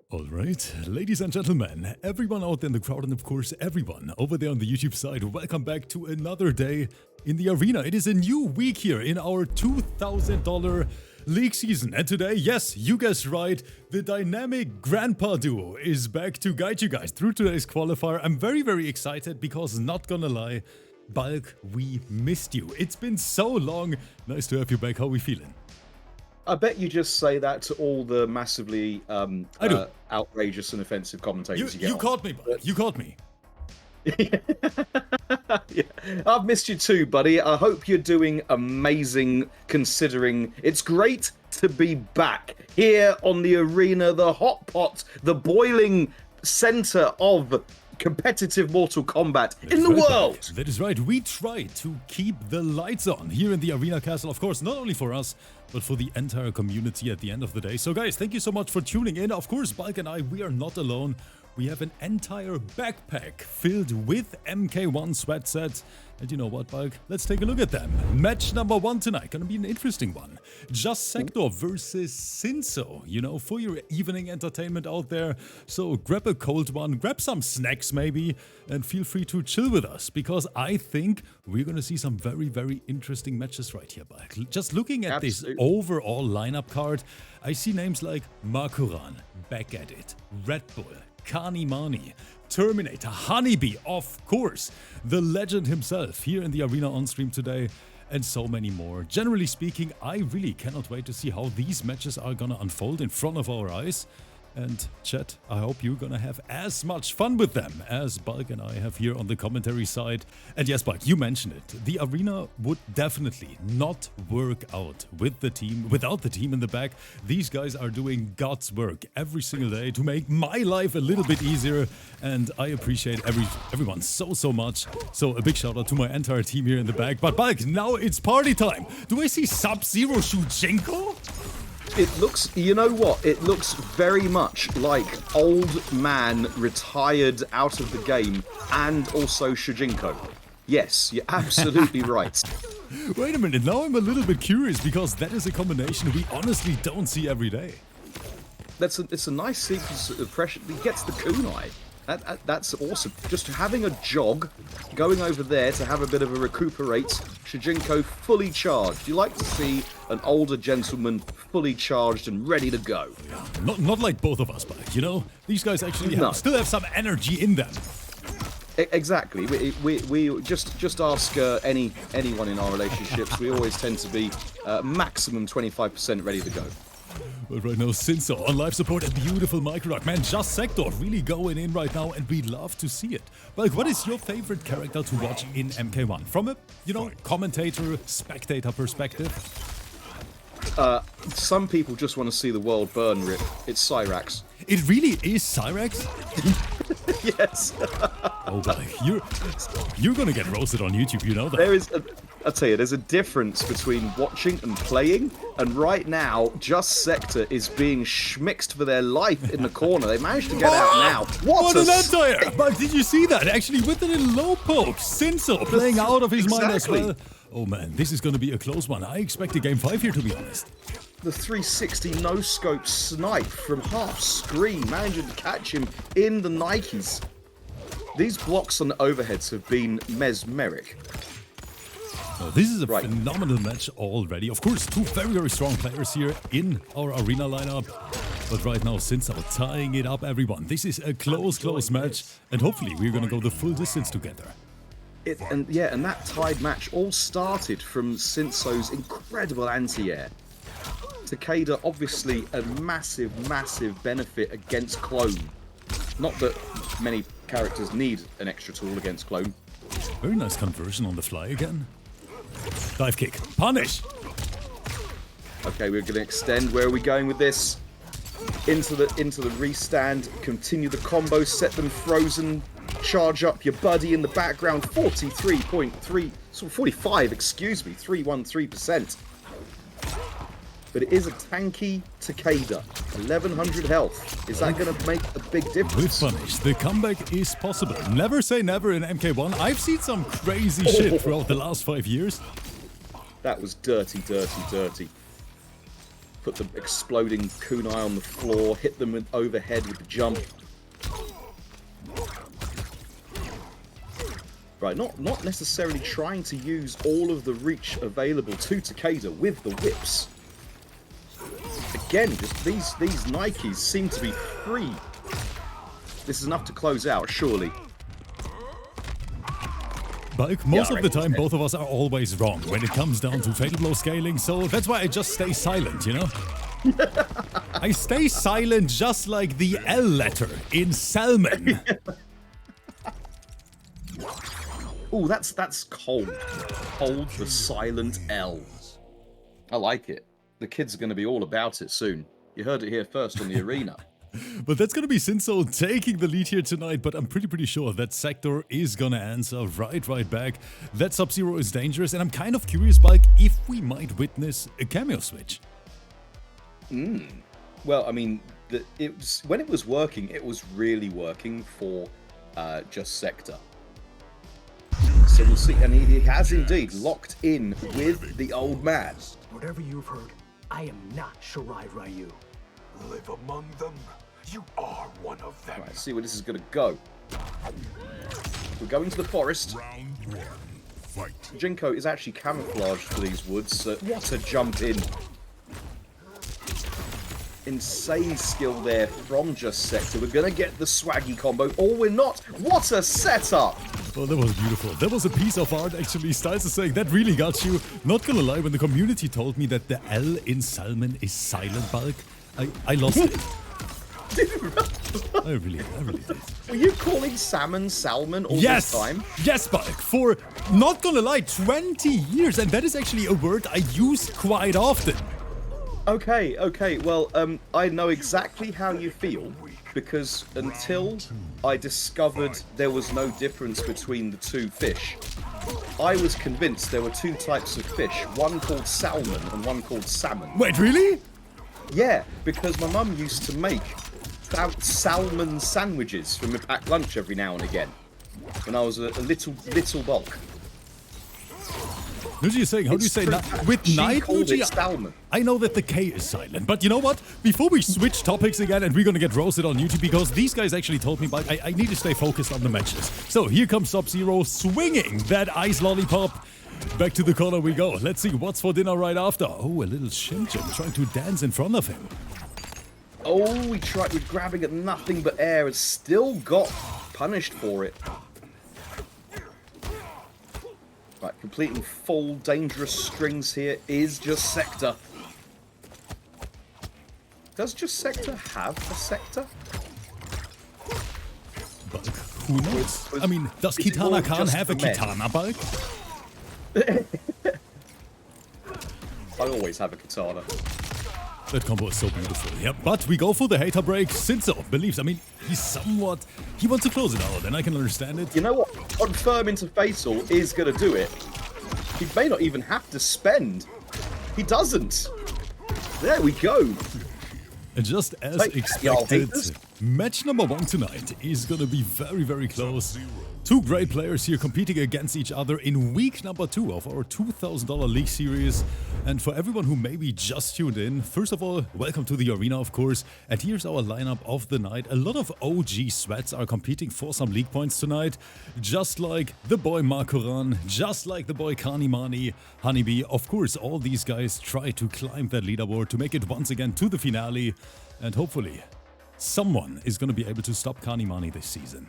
Alright, ladies and gentlemen, everyone out there in the crowd and of course everyone over there on the YouTube side, welcome back to another day in the arena. It is a new week here in our $2,000 league season, and today, yes, you guessed right, the dynamic grandpa duo is back to guide you guys through today's qualifier. I'm very excited because, not gonna lie, Bulk, we missed you. It's been so long. Nice to have you back. How are we feeling? I bet you just say that to all the massively outrageous and offensive commentators you get. You caught me, Bulk. You caught me. Yeah. I've missed you too, buddy. I hope you're doing amazing, considering it's great to be back here on the arena, the hot pot, the boiling center of competitive Mortal Kombat in the world. That is right. We try to keep the lights on here in the Arena Castle, of course, not only for us, but for the entire community at the end of the day. So guys, thank you so much for tuning in. Of course, Bulk and I, we are not alone. We have an entire backpack filled with MK1 sweat sets. And you know what, Bulk? Let's take a look at them. Match number 1 tonight. Gonna be an interesting one. JUSTSEKTOR versus SINSOH. You know, for your evening entertainment out there. So grab a cold one, grab some snacks maybe, and feel free to chill with us. Because I think we're gonna see some very interesting matches right here, Bulk. Just looking at this overall lineup card, I see names like MAKORAN, back at it, REDBULL, KANIMANI, Terminator, HONEYBEE, of course, the legend himself here in the arena on stream today, and so many more. Generally speaking, I really cannot wait to see how these matches are gonna unfold in front of our eyes. And chat, I hope you're gonna have as much fun with them as Bulk and I have here on the commentary side. And yes, Bulk, you mentioned it. The arena would definitely not work out with the team, without the team in the back. These guys are doing God's work every single day to make my life a little bit easier. And I appreciate everyone so much. So a big shout out to my entire team here in the back. But Bulk, now it's party time. Do I see SUBZERO Shujinko? It looks, you know what, it looks very much like old man retired out of the game and also Shujinko. Yes, you're absolutely right. Wait a minute, now I'm a little bit curious because that is a combination we honestly don't see every day. It's a nice sequence of pressure. He gets the kunai. That's awesome. Just having a jog, going over there to have a bit of a recuperate. Shujinko fully charged. You like to see an older gentleman fully charged and ready to go. Not like both of us, but you know, these guys actually still have some energy in them. Exactly. We just ask anyone in our relationships. We always tend to be maximum 25% ready to go. But right now, SINSOH on live support, a beautiful MAKORAN. Man, JUSTSEKTOR really going in right now, and we love to see it. But what is your favorite character to watch in MK1? From a, you know, commentator, spectator perspective? Some people just want to see the world burn, Rip. It's Cyrax. It really is Cyrax? Yes. Oh, Bulk, you're gonna get roasted on YouTube, you know that. I'll tell you, there's a difference between watching and playing, and right now, JUSTSEKTOR is being schmixed for their life in the corner. They managed to get out now. What an anti-air! But did you see that? Actually, with a little low poke, SINSOH playing out of his mind as well. Oh man, this is gonna be a close one. I expect a game 5 here, to be honest. The 360 no-scope snipe from half screen, managing to catch him in the Nikes. These blocks on the overheads have been mesmeric. Oh, this is a phenomenal match already. Of course, two very strong players here in our arena lineup. But right now, SINSOH tying it up, everyone. This is a close match, and hopefully we're gonna go the full distance together. And that tied match all started from SINSOH's incredible anti-air. TAKEDA, obviously a massive benefit against clone. Not that many characters need an extra tool against clone. Very nice conversion on the fly again. Dive kick. Punish! Okay, we're going to extend. Where are we going with this? Into the restand. Continue the combo. Set them frozen. Charge up your buddy in the background. 45, excuse me. 313%. But it is a tanky TAKEDA. 1100 health. Is that going to make a big difference? With punish, the comeback is possible. Never say never in MK1. I've seen some crazy shit throughout the last 5 years. That was dirty. put the exploding kunai on the floor, hit them overhead with the jump. Right, not necessarily trying to use all of the reach available to Takeda with the whips. Again, just these Nikes seem to be free. This is enough to close out, surely. Bulk, most of the time, both of us are always wrong when it comes down to Fatal Blow scaling, so that's why I just stay silent, you know? I stay silent just like the L letter in Salmon. Ooh, that's cold. Cold, the silent L. I like it. The kids are going to be all about it soon. You heard it here first on the arena. But that's gonna be SINSOH taking the lead here tonight, but I'm pretty sure that Sector is gonna answer right back. That SUBZERO is dangerous, and I'm kind of curious, Bulk, if we might witness a cameo switch. Well, I mean, when it was working, it was really working for JUSTSEKTOR. So we'll see, and he has indeed locked in with the old man. Whatever you've heard, I am not Shirai Ryu. Live among them. You are one of them. Right, see where this is going to go. We're going to the forest. Round one, fight. Jinko is actually camouflaged for these woods, so what a jump in. Insane skill there from JUSTSEKTOR. We're going to get the swaggy combo, or we're not. What a setup! Oh, that was beautiful. That was a piece of art, actually. Styles is saying that really got you. Not gonna lie, when the community told me that the L in Salmon is silent, Bulk, I lost it. I really did. Were you calling salmon all this time? Yes, Bulk. For, not gonna lie, 20 years. And that is actually a word I use quite often. Okay. Well, I know exactly how you feel, because until I discovered there was no difference between the two fish, I was convinced there were two types of fish, one called salmon and one called salmon. Wait, really? Yeah, because my mum used to make salmon sandwiches for my packed lunch every now and again, when I was a little bulk. Nuji is saying, how do you say that? With night, Nuji, I know that the K is silent, but you know what? Before we switch topics again, and we're gonna get roasted on YouTube, because these guys actually told me, but I need to stay focused on the matches. So here comes SUBZERO swinging that ice lollipop. Back to the corner we go. Let's see what's for dinner right after. Oh, a little Shinjin trying to dance in front of him. Oh, we tried with grabbing at nothing but air and still got punished for it. Right, completing full dangerous strings here is JUSTSEKTOR. Does JUSTSEKTOR have a sector? But who knows? I mean, does Kitana Khan have a Kitana, Bulk? I always have a katana. That combo is so beautiful, yeah. But we go for the hater break. SINSOH believes, I mean, he wants to close it out, and I can understand it. You know what? Confirm into Fatal is going to do it. He may not even have to spend. He doesn't. There we go. And just as expected, match number 1 tonight is going to be very close. Two great players here competing against each other in week number 2 of our $2,000 League Series. And for everyone who maybe just tuned in, first of all, welcome to the arena, of course. And here's our lineup of the night. A lot of OG sweats are competing for some league points tonight. Just like the boy MAKORAN, just like the boy KANIMANI, HONEYBEE. Of course, all these guys try to climb that leaderboard to make it once again to the finale. And hopefully, someone is going to be able to stop KANIMANI this season.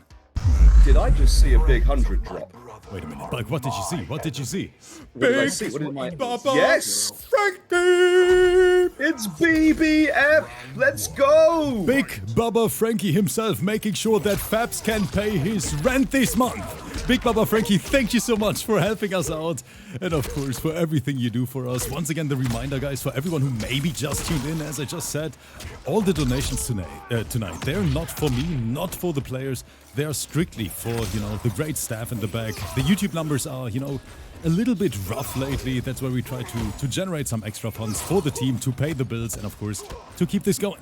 Did I just see a big 100 drop? Wait a minute, Bulk, what did you see? What did you see? What did I see? What did my... Baba Yes! Frankie! It's BBF! Let's go! Big Baba Frankie himself making sure that Fabs can pay his rent this month. Big Baba Frankie, thank you so much for helping us out. And of course, for everything you do for us. Once again, the reminder, guys, for everyone who maybe just tuned in, as I just said, all the donations tonight, they're not for me, not for the players. They are strictly for, you know, the great staff in the back. The YouTube numbers are, you know, a little bit rough lately. That's why we try to generate some extra funds for the team to pay the bills and, of course, to keep this going.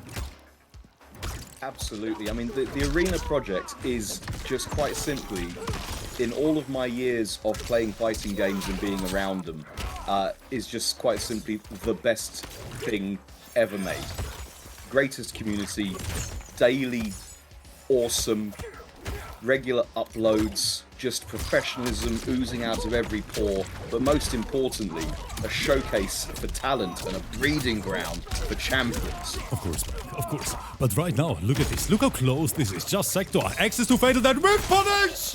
Absolutely. I mean, the Arena project is just quite simply, in all of my years of playing fighting games and being around them, is just quite simply the best thing ever made. Greatest community, daily, awesome, regular uploads, just professionalism oozing out of every pore, but most importantly, a showcase for talent and a breeding ground for champions. Of course, man, of course. But right now, look at this. Look how close this is. Just Sector. Access to Fatal, that whip punish!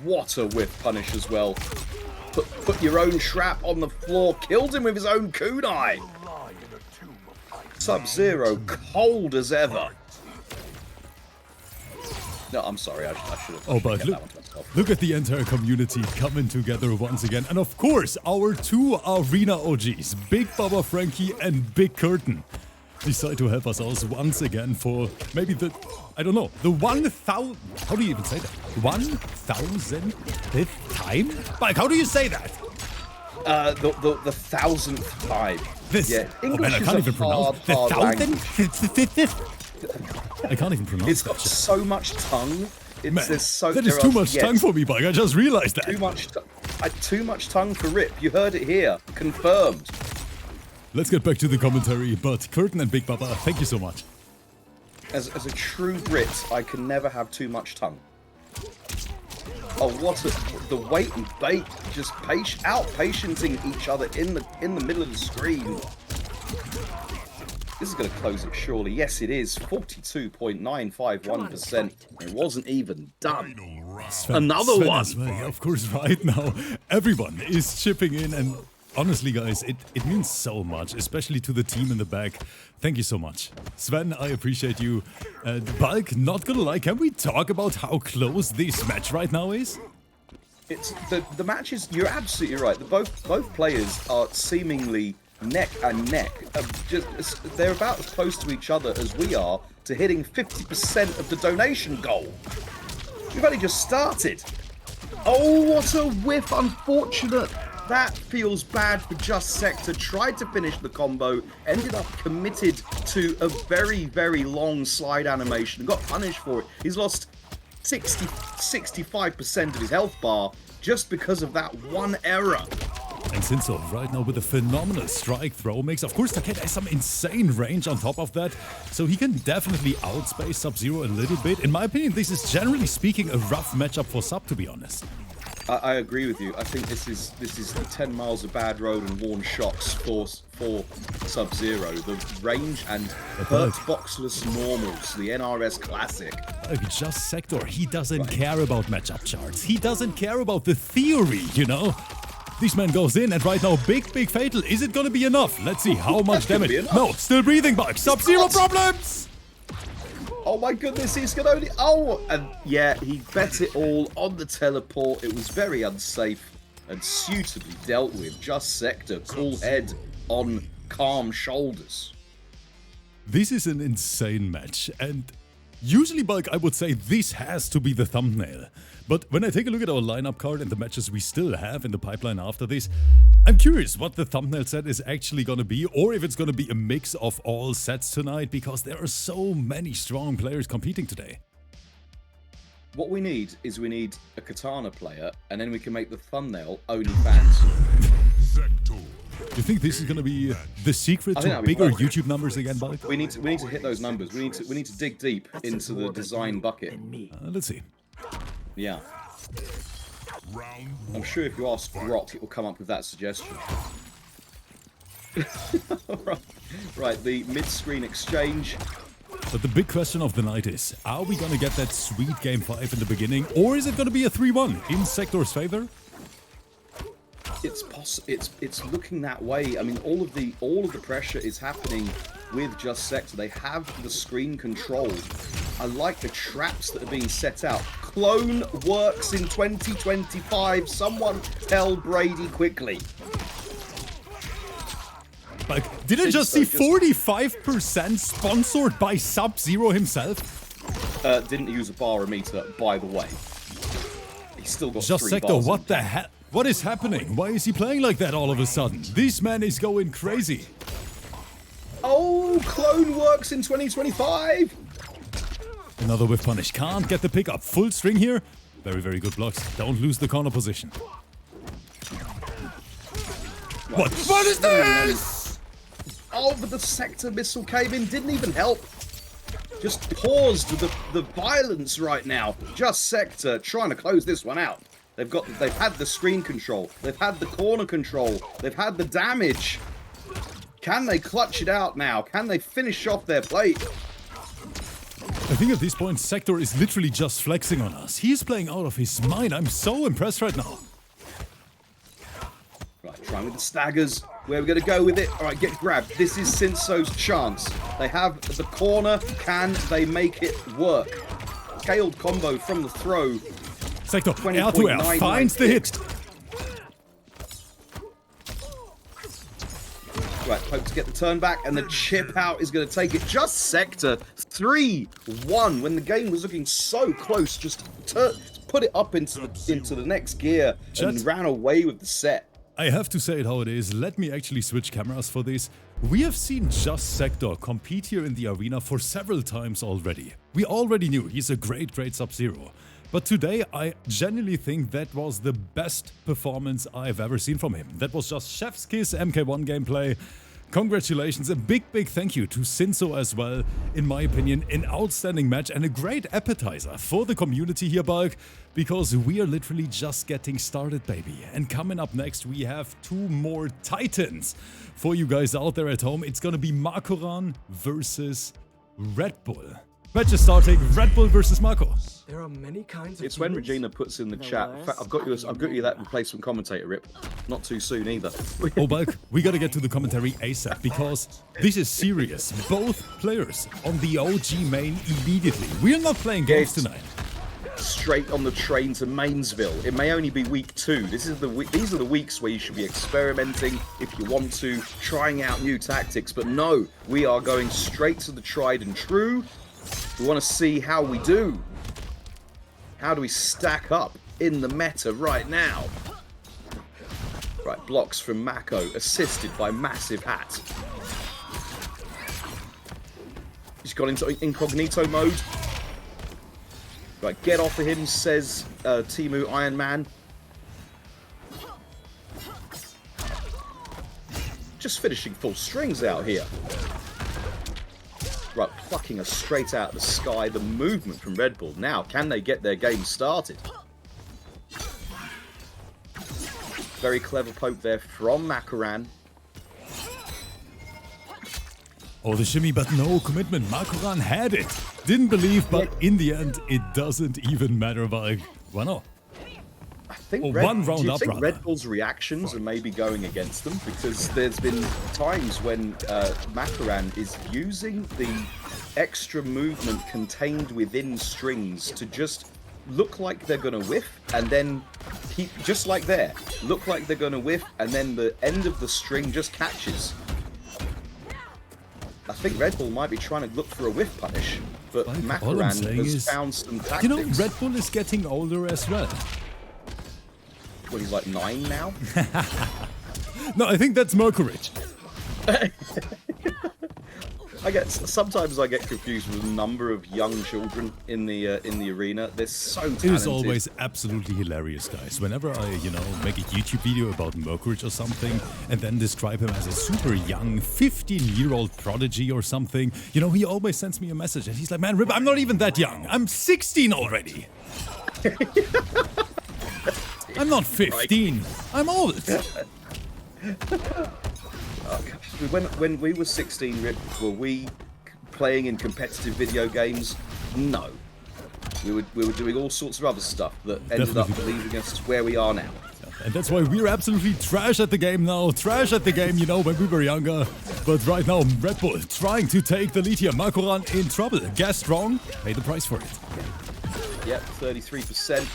What a whip punish as well. Put your own trap on the floor, killed him with his own kunai. SUBZERO, cold as ever. No, I'm sorry, I should have. Oh, but look at the entire community coming together once again. And of course, our two arena OGs, Big Baba Frankie and Big Curtain, decide to help us also once again for maybe the, I don't know, the 1,000, how do you even say that? 1,000th time? Mike, how do you say that? The 1,000th time. This, yeah, English I can't is even a hard, pronounce the hard 1,000th. I can't even pronounce It's that got shit. so much tongue. Man, That is too much tongue for me, Mike. I just realized that. Too much tongue for Rip. You heard it here. Confirmed. Let's get back to the commentary, but Curtain and Big Baba, thank you so much. As a true Brit, I can never have too much tongue. Oh, the wait and bait, just out-patienting each other in the middle of the screen. This is going to close it, surely. Yes, it is. 42.951%. It wasn't even done. Another one. Well, of course, right now, everyone is chipping in, and honestly, guys, it means so much, especially to the team in the back. Thank you so much. Sven, I appreciate you. Bulk, not gonna lie, can we talk about how close this match right now is? It's the match is. You're absolutely right. Both players are seemingly neck and neck. They're about as close to each other as we are to hitting 50% of the donation goal. We've only just started. Oh, what a whiff! Unfortunate. That feels bad for JUSTSEKTOR. Tried to finish the combo, ended up committed to a very, very long slide animation and got punished for it. He's lost 65% of his health bar just because of that one error. And SINSOH right now with a phenomenal strike throw mix. Of course, TAKEDA has some insane range on top of that, so he can definitely outspace SUBZERO a little bit. In my opinion, this is generally speaking a rough matchup for Sub, to be honest. I agree with you. I think this is 10 miles of bad road and worn shocks for SUBZERO. The range and hurt boxless normals, the NRS classic. JUSTSEKTOR, he doesn't care about matchup charts. He doesn't care about the theory, you know? This man goes in, and right now, big fatal. Is it gonna be enough? Let's see how much damage. No, still breathing back. SUBZERO problems! Oh my goodness, he's gonna only... Oh, and yeah, he bet it all on the teleport. It was very unsafe and suitably dealt with. JUSTSEKTOR, cool head on calm shoulders. This is an insane match, and usually, Bulk, I would say this has to be the thumbnail. But when I take a look at our lineup card and the matches we still have in the pipeline after this, I'm curious what the thumbnail set is actually gonna be, or if it's gonna be a mix of all sets tonight, because there are so many strong players competing today. What we need is a katana player, and then we can make the thumbnail OnlyFans. You think this is gonna be the secret to bigger YouTube numbers again, Bulk? We need to hit those numbers. We need to dig deep into the design bucket. Let's see. Yeah. I'm sure if you ask Rock, it will come up with that suggestion. Right, the mid-screen exchange. But the big question of the night is, are we gonna get that sweet game 5 in the beginning, or is it gonna be a 3-1 in Sector's favor? It's looking that way. I mean, all of the pressure is happening with JUSTSEKTOR. They have the screen control. I like the traps that are being set out. Clone works in 2025. Someone tell Brady quickly. Like, did I just see 45% sponsored by SUBZERO himself? Didn't use a barometer, by the way. He's still got 3 JUSTSEKTOR, bars. what the hell? What is happening? Why is he playing like that all of a sudden? This man is going crazy. Oh, clone works in 2025. Another whiff punish. Can't get the pickup. Full string here. Very, very good blocks. Don't lose the corner position. What is this? Oh, but the sector missile came in, didn't even help. Just paused the violence right now. Just Sector trying to close this one out. They've had the screen control. They've had the corner control. They've had the damage. Can they clutch it out now? Can they finish off their plate? I think at this point, Sector is literally just flexing on us. He's playing out of his mind. I'm so impressed right now. Right, trying with the staggers. Where are we going to go with it? All right, get grabbed. This is SINSOH's chance. They have the corner. Can they make it work? Scaled combo from the throw. Sector, air to air, finds the hit. Right, hope to get the turn back, and the chip out is going to take it. Just Sector 3-1 when the game was looking so close. Just put it up into the next gear and ran away with the set. I have to say it how it is. Let me actually switch cameras for this. We have seen Just Sector compete here in the arena for several times already. We already knew he's a great SUBZERO. But today, I genuinely think that was the best performance I've ever seen from him. That was just chef's kiss MK1 gameplay. Congratulations, a big thank you to SINSOH as well. In my opinion, an outstanding match and a great appetizer for the community here, Bulk, because we are literally just getting started, baby. And coming up next, we have 2 more titans for you guys out there at home. It's gonna be MAKORAN versus REDBULL. Match is starting, REDBULL versus Mako. There are many kinds of It's when Regina puts in the chat. In fact, I've got you that replacement commentator, Rip. Not too soon either. Oh, Bulk, we gotta get to the commentary ASAP because this is serious. Both players on the OG main immediately. We're not playing games tonight. Straight on the train to Mainsville. It may only be week 2. These are the weeks where you should be experimenting if you want to, trying out new tactics. But no, we are going straight to the tried and true. We want to see how we do. How do we stack up in the meta right now? Right, blocks from Mako, assisted by Massive Hat. He's got into incognito mode. Right, get off of him, says Timu Iron Man. Just finishing full strings out here. Right, plucking us straight out of the sky. The movement from REDBULL. Now, can they get their game started? Very clever poke there from MAKORAN. Oh, the shimmy, but no commitment. MAKORAN had it. Didn't believe, but in the end, it doesn't even matter. But why not? I think one round do you up, think rather. REDBULL's reactions are maybe going against them? Because there's been times when MAKORAN is using the extra movement contained within strings to just look like they're going to whiff, and then keep, just like there, look like they're going to whiff, and then the end of the string just catches. I think REDBULL might be trying to look for a whiff punish, but MAKORAN has found some tactics. You know, REDBULL is getting older as well. Well, he's like 9 now. No, I think that's Mercury. Sometimes I get confused with the number of young children in the arena. They're so talented. It is always absolutely hilarious, guys. Whenever I, make a YouTube video about Mercury or something and then describe him as a super young 15-year-old prodigy or something, he always sends me a message and he's like, man, Rip, I'm not even that young. I'm 16 already. I'm not 15. I'm old. When we were 16, Rip, were we playing in competitive video games? No. We were doing all sorts of other stuff that ended up leaving us where we are now. And that's why we're absolutely trash at the game now. Trash at the game, when we were younger. But right now, REDBULL trying to take the lead here. MAKORAN in trouble. Gas strong. Pay the price for it. Yep, 33%.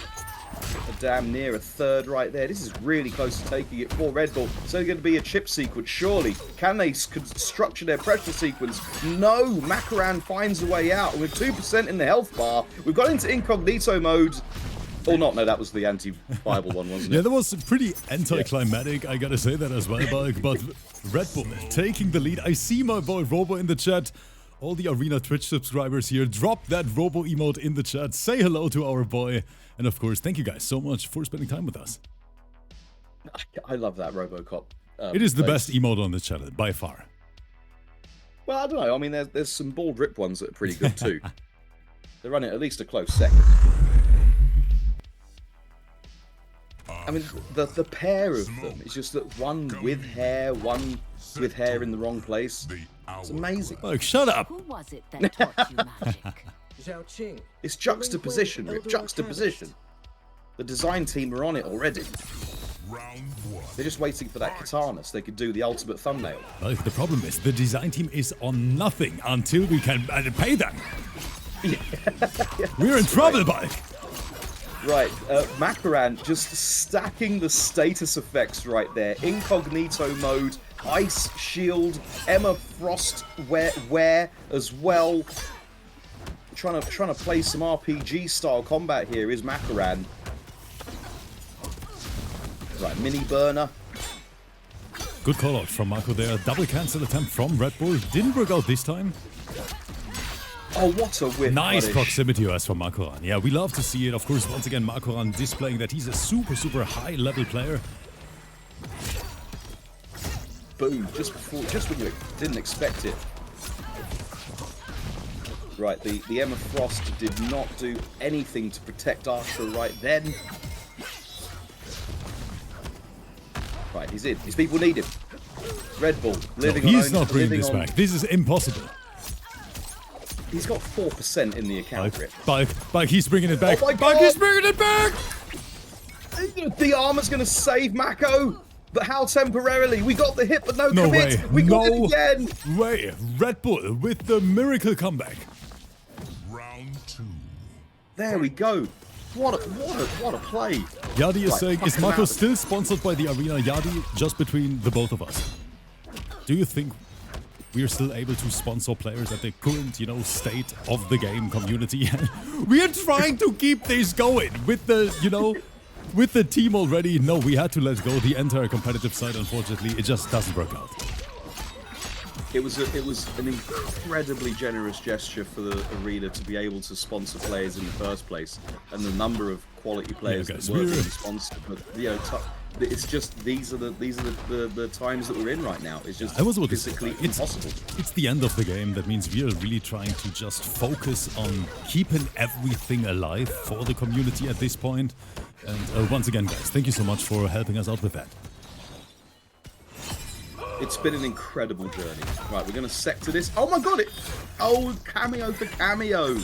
Damn near a third right there. This is really close to taking it for REDBULL. It's only going to be a chip sequence, surely. Can they structure their pressure sequence? No! MAKORAN finds a way out. With 2% in the health bar, we've got into incognito mode. Or not, no, that was the anti-Bible one, wasn't it? Yeah, that was pretty anticlimactic, I gotta say that as well, but REDBULL taking the lead. I see my boy Robo in the chat. All the Arena Twitch subscribers here, drop that Robo emote in the chat. Say hello to our boy. And of course, thank you guys so much for spending time with us. I love that RoboCop. It is the best emote on the channel, by far. Well, I don't know. I mean, there's some bald rip ones that are pretty good too. They run it at least a close second. I mean, the pair of them is just that one with hair, one with hair in the wrong place. It's amazing. Like, shut up. Who was it that taught you magic? Zhao Qing. It's juxtaposition, Rick. Juxtaposition. The design team are on it already. Round one. They're just waiting for that katana so they could do the ultimate thumbnail. Well, the problem is the design team is on nothing until we can pay them. We're in trouble, Bike. Right, MAKORAN just stacking the status effects right there. Incognito mode, ice shield, Emma Frost wear as well. Trying to play some RPG style combat here is MAKORAN. Right, mini burner. Good call out from Marco there. Double cancel attempt from Red Bull. Didn't work out this time. Oh, what a whiff. Nice punish. proximity OS from MAKORAN. Yeah, we love to see it. Of course, once again, MAKORAN displaying that he's a super high level player. Boom, just when you didn't expect it. Right, the Emma Frost did not do anything to protect ASHRAH right then. Right, he's in. His people need him. Red Bull, living No, on he's not bringing this back. This is impossible. He's got 4% in the account, Rip. Bike, he's bringing it back. Oh my Bike, God. he's bringing it back! The armor's going to save Mako, but how temporarily? We got the hit, but no commit. Way. We got No it again. way. Red Bull with the miracle comeback. Round two. There we go. What a play. Yadi is Right, saying, is fucking Marco out. still sponsored by the arena? Yadi, just between the both of us. Do you think we are still able to sponsor players at the current, state of the game community? We are trying to keep this going with the, with the team already. No, we had to let go the entire competitive side, unfortunately. It just doesn't work out. It was an incredibly generous gesture for the arena to be able to sponsor players in the first place, and the number of quality players guys, that were being sponsored. But it's just these are the times that we're in right now. It's just I was about to physically say, impossible. It's the end of the game. That means we are really trying to just focus on keeping everything alive for the community at this point. And once again, guys, thank you so much for helping us out with that. It's been an incredible journey. Right, we're gonna sector this. Oh my god! Cameo for cameo.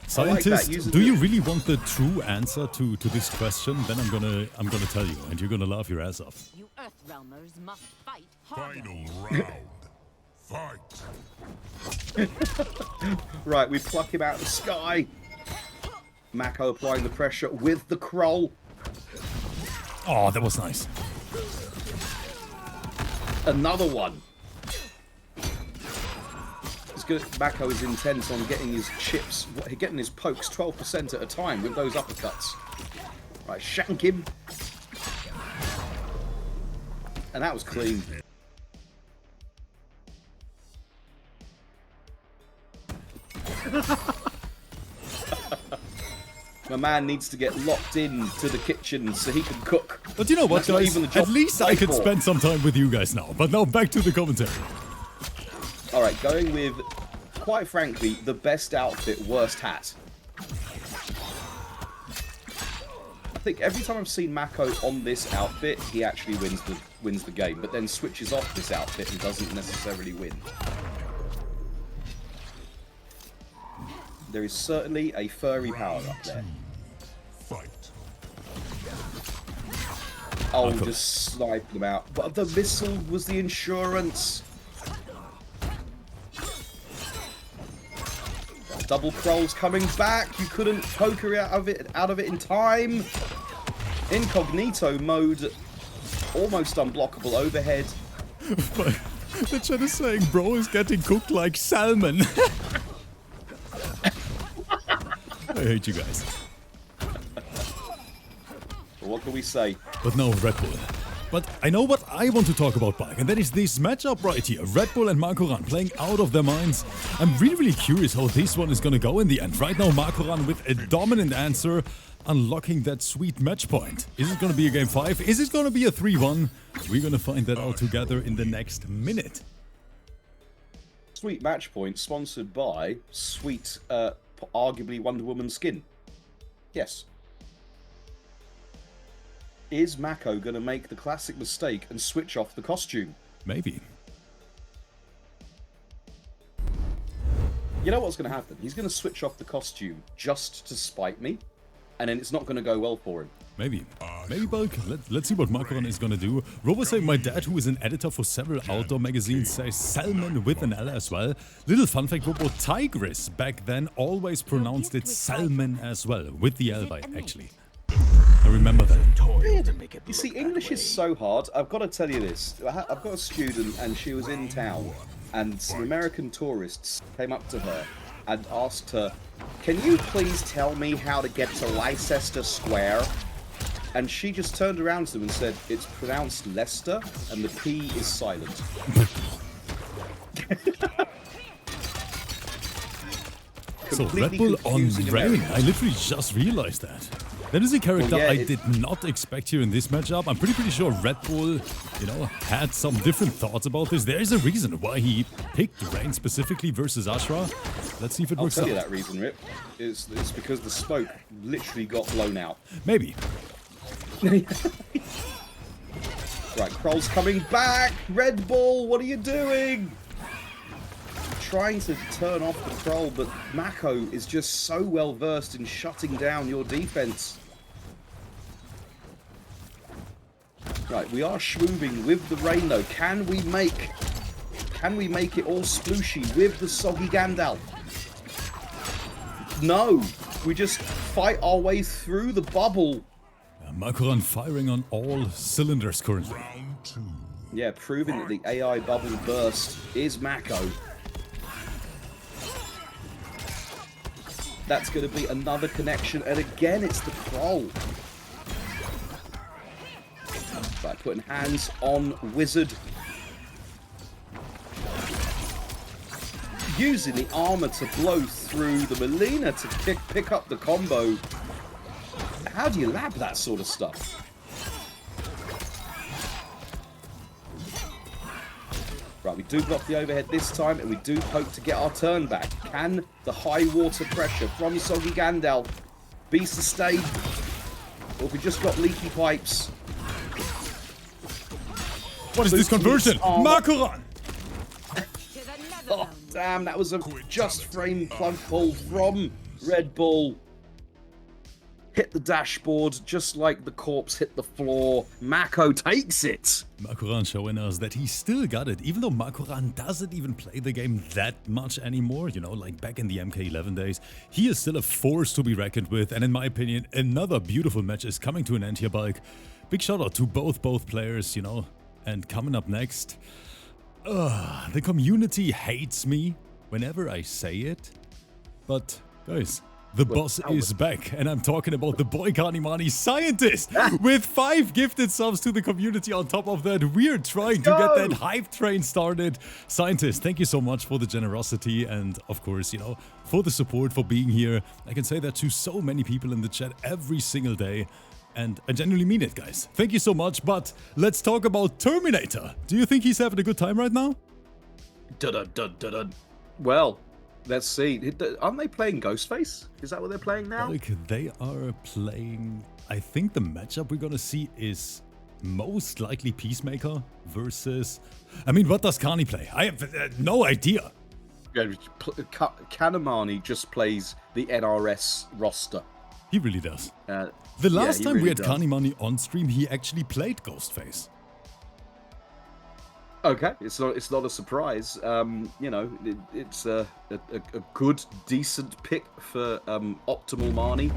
Scientist, Using do you really want the true answer to this question? Then I'm gonna tell you, and you're gonna laugh your ass off. You Earthrealmers must fight harder. Final round. Fight. Right, we pluck him out of the sky. Mako applying the pressure with the Kroll. Oh, that was nice. Another one. It's good. Mako is intent on getting his chips, getting his pokes 12% at a time with those uppercuts. Right, shank him. And that was clean. My man needs to get locked in to the kitchen so he can cook. But you know what, That's not guys? even the job At least I to could play for. spend some time with you guys now. But now back to the commentary. Alright, going with, quite frankly, the best outfit, worst hat. I think every time I've seen Mako on this outfit, he actually wins the game, but then switches off this outfit and doesn't necessarily win. There is certainly a furry power up there. Fight. Oh, just sniped them out. But the missile was the insurance. Double Kroll's coming back. You couldn't poke her out of it in time. Incognito mode. Almost unblockable overhead. The chat is saying, bro is getting cooked like salmon. I hate you guys. But what can we say? But no, Red Bull. But I know what I want to talk about, Bike, and that is this matchup right here. Red Bull and MAKORAN playing out of their minds. I'm really curious how this one is gonna go in the end. Right now, MAKORAN with a dominant answer, unlocking that sweet match point. Is it gonna be a game 5? Is it gonna be a 3-1? We're gonna find that out together in the next minute. sweet match point sponsored by sweet, arguably Wonder Woman skin. Yes. Is Mako going to make the classic mistake and switch off the costume? Maybe. You know what's going to happen? He's going to switch off the costume just to spite me, and then it's not going to go well for him. Maybe. Maybe, Bulk. Let's see what MAKORAN is gonna do. Robo saying my dad, who is an editor for several outdoor magazines, says salmon with an L as well. Little fun fact, Robo, Tigris back then always pronounced it salmon as well, with the L bite, actually. I remember that. You see, English is so hard. I've got to tell you this. I've got a student, and she was in town, and some American tourists came up to her and asked her, "Can you please tell me how to get to Leicester Square?" And she just turned around to them and said, "It's pronounced Leicester, and the P is silent." So Red Bull on Rain. I literally just realized that. That is a character I did not expect here in this matchup. I'm pretty sure Red Bull, you know, had some different thoughts about this. There is a reason why he picked Rain specifically versus ASHRAH. Let's see if it works out. I'll tell you that reason, Rip. It's because the smoke literally got blown out. Maybe. Right, Kroll's coming back! Red Bull, what are you doing? Trying to turn off the Kroll, but Mako is just so well versed in shutting down your defense. Right, we are schwoobing with the rain though. Can we make it all splooshy with the soggy Gandalf? No, we just fight our way through the bubble. MAKORAN firing on all cylinders currently. Yeah, proving that the AI bubble burst is Mako. That's going to be another connection, and again it's the Kroll. Right, putting hands on Wizard. Using the armor to blow through the Melina to pick up the combo. How do you lab that sort of stuff? Right, we do block the overhead this time, and we do hope to get our turn back. Can the high water pressure from Soggy Gandalf be sustained? Or have we just got leaky pipes? What is this conversion? MAKORAN! Oh, damn, that was a just frame plug pull from Red Bull. Hit the dashboard just like the corpse hit the floor. Mako takes it. MAKORAN showing us that he still got it, even though MAKORAN doesn't even play the game that much anymore, you know, like back in the MK11 days. He is still a force to be reckoned with, and in my opinion, another beautiful match is coming to an end here, Bulk. Big shout out to both players, you know, and coming up next, the community hates me whenever I say it, but guys, the boss is back, and I'm talking about the boy KANIMANI Scientist with 5 gifted subs to the community. On top of that, we're trying to get that hype train started. Scientist, thank you so much for the generosity and, of course, you know, for the support, for being here. I can say that to so many people in the chat every single day, and I genuinely mean it, guys. Thank you so much, but let's talk about Terminator. Do you think he's having a good time right now? Well, let's see. Aren't they playing Ghostface? Is that what they're playing now? Like, they are playing... I think the matchup we're gonna see is most likely Peacemaker versus... I mean, what does Kani play? I have no idea. Yeah, KANIMANI just plays the NRS roster. He really does. The last time we had KANIMANI on stream, he actually played Ghostface. Okay, it's not a surprise. You know, it's a good, decent pick for optimal Marnie.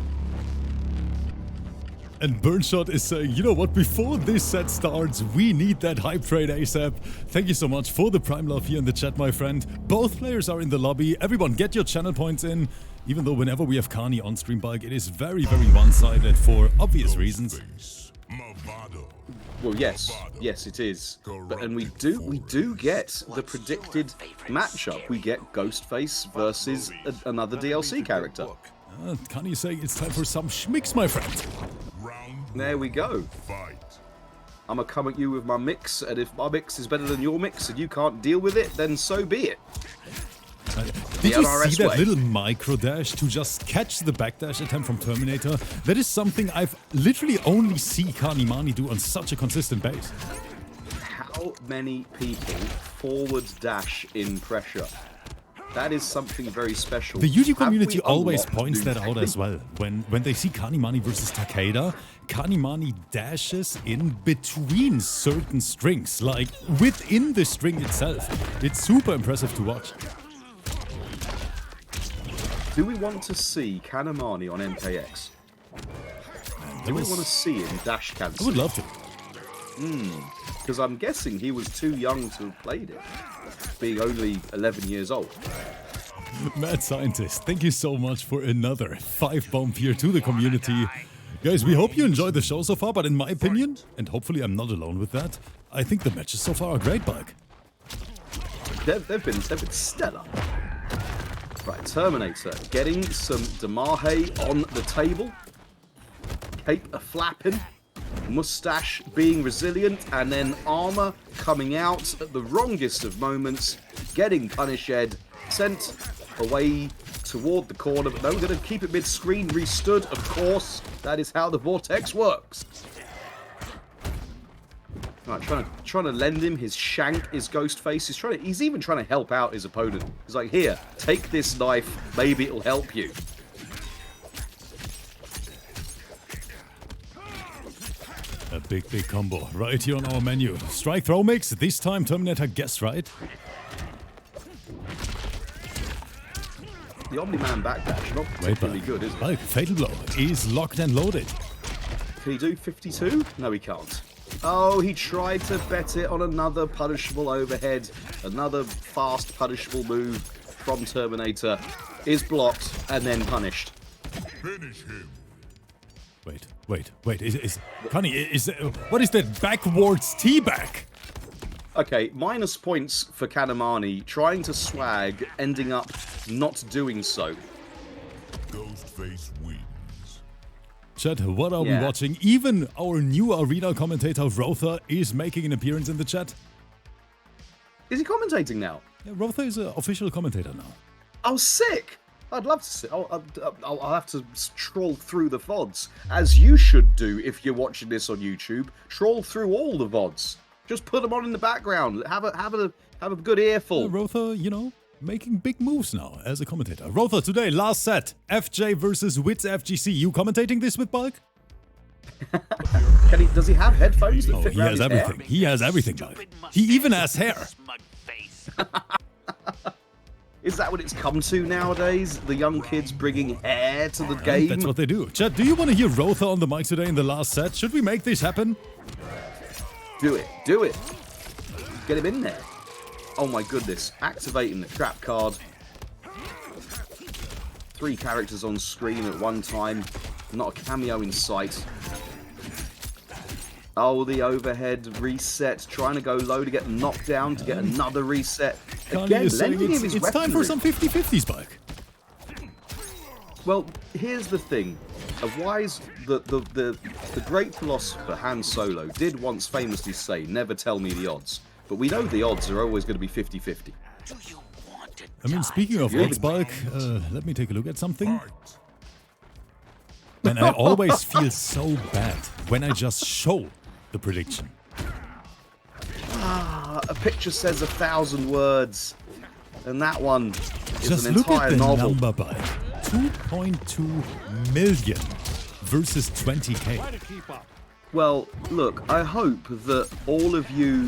And Burnshot is saying, you know what, before this set starts, we need that hype train ASAP. Thank you so much for the prime love here in the chat, my friend. Both players are in the lobby. Everyone, get your channel points in. Even though whenever we have Kani on stream, Bulk, it is very one-sided for obvious reasons. Well, yes, it is. And we do get the predicted matchup. We get Ghostface versus another DLC character. Kani is saying it's time for some schmicks, my friend. There we go. I'm gonna come at you with my mix, and if my mix is better than your mix and you can't deal with it, then so be it. Did you RS see that way. little micro dash to just catch the backdash attempt from Terminator? That is something I've literally only see Kanimani do on such a consistent base. How many people forward dash in pressure? That is something very special. The YouTube Have community we always unlocked points new that out as well. When they see Kanimani versus Takeda, Kanimani dashes in between certain strings, like within the string itself. It's super impressive to watch. Do we want to see Kanimani on MKX? Do we want to see him dash I cancel? would love to. Because I'm guessing he was too young to have played it, being only 11 years old. Mad Scientist, thank you so much for another 5-bomb here to the community. Guys, we hope you enjoyed the show so far, but in my opinion, and hopefully I'm not alone with that, I think the matches so far are great, Bulk. They've been stellar. Right, Terminator getting some Damahe on the table. Cape a-flapping. Mustache being resilient, and then armor coming out at the wrongest of moments, getting punished, sent away toward the corner, but no, we're going to keep it mid-screen, restood, of course. That is how the Vortex works. Right, trying to lend him his shank, his Ghostface. He's even trying to help out his opponent. He's like, here, take this knife, maybe it'll help you. A big combo right here on our menu. Strike throw mix, this time Terminator guessed right. The Omniman backdash, not particularly good, is it? Bulk, Fatal Blow is locked and loaded. Can he do 52? No, he can't. Oh, he tried to bet it on another punishable overhead. Another fast punishable move from Terminator is blocked and then punished. Finish him. Wait, Connie, what is that backwards teabag? Okay, minus points for Kanimani, trying to swag, ending up not doing so. Ghostface wins. Chat, what are we watching? Even our new arena commentator Rotha is making an appearance in the chat. Is he commentating now? Yeah, Rotha is an official commentator now. Oh, sick! I'd love to see. I'll have to troll through the VODs, as you should do if you're watching this on YouTube. Troll through all the VODs. Just put them on in the background. Have a good earful. Rotha, you know, making big moves now as a commentator. Rotha, today, last set. FJ versus Wits FGC. You commentating this with Bulk? Does he have headphones that fit He around has his everything. He has everything, Bulk. He even has hair. Is that what it's come to nowadays? The young kids bringing hair to the game? That's what they do. Chat, do you want to hear Rotha on the mic today in the last set? Should we make this happen? Do it. Do it. Get him in there. Oh my goodness. Activating the trap card. 3 characters on screen at one time. Not a cameo in sight. Oh, the overhead reset. Trying to go low to get knocked down to get another reset. Again, lending him his it's time for some 50-50s, Bulk. Well, here's the thing. The great philosopher Han Solo did once famously say, never tell me the odds. But we know the odds are always going to be 50-50. I mean, speaking of odds, Bulk, let me take a look at something. And I always feel so bad when I just show the prediction. A picture says 1,000 words. And that one is Just an look entire at the novel. number, Bulk. 2.2 million versus 20k. Well, look, I hope that all of you